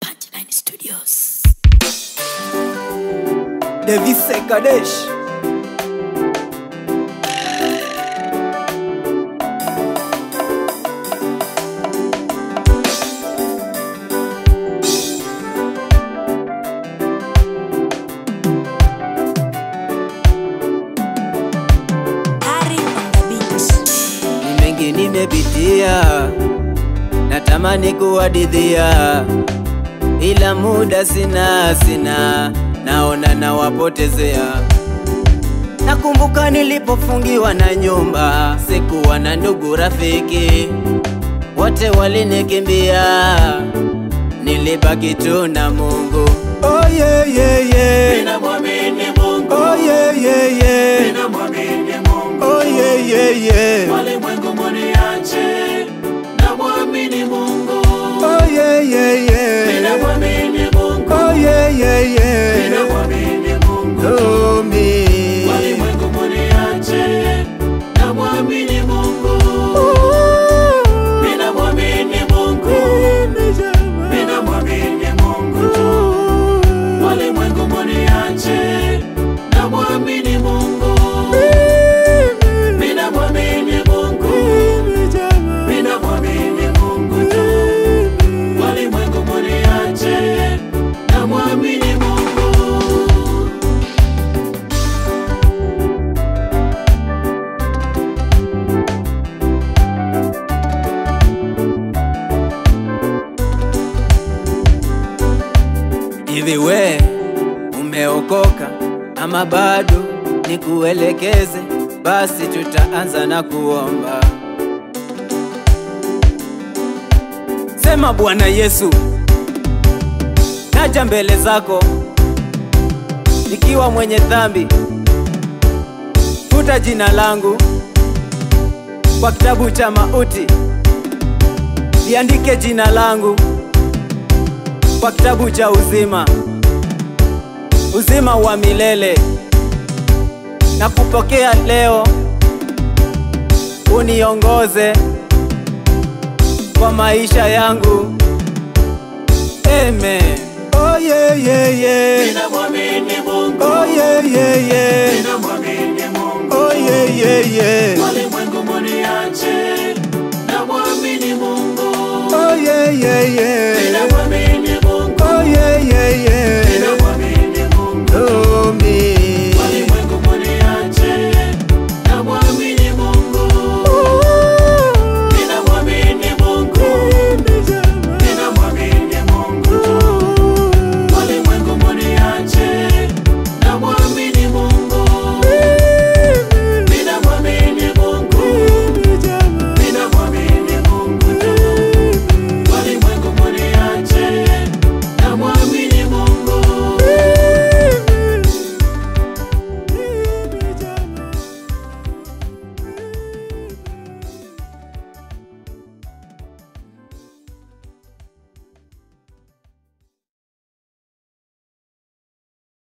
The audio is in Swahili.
Punchline Studios. Davis Kadesh. Nimepitia, natamani kuhadithia, ila muda sina, naona nawapotezea. Nakumbuka nilipofungiwa na nyumba, sikuwa na ndugu rafiki, wote walinikimbia, nilibaki tu na Mungu. Oh yeah yeah yeah, ninamwamini Mungu. Oh yeah yeah yeah, ninamwamini Mungu. Oh yeah yeah yeah, walimwengu mniache, namwamini Mungu. Oh yeah yeah yeah, ninamwamini Mungu. Oh yeah yeah yeah, ninamwamini Mungu. Oh me, walimwengu mniache, namwamini Mungu. Ninamwamini Mungu. Ninamwamini Mungu tu. Walimwengu mniache, namwamini Mungu. Ninamwamini Mungu. Ninamwamini Mungu tu. Walimwengu mniache, namwamini Mungu. Hivi we umeokoka ama bado? Nikuelekeze, basi tutaanza na kuomba. Sema: Bwana Yesu, naja mbele zako nikiwa mwenye dhambi, futa jina langu kwa kitabu cha mauti, liandike jina langu kwa kitabu cha uzima, uzima wa milele. Na kupokea leo, uniongoze kwa maisha yangu. Amen. Oh yeah yeah yeah, Ninamwamini Mungu. Oh yeah yeah yeah, Ninamwamini Mungu. Oh yeah yeah yeah, walimwengu mniache, namwamini Mungu. Oh yeah yeah yeah,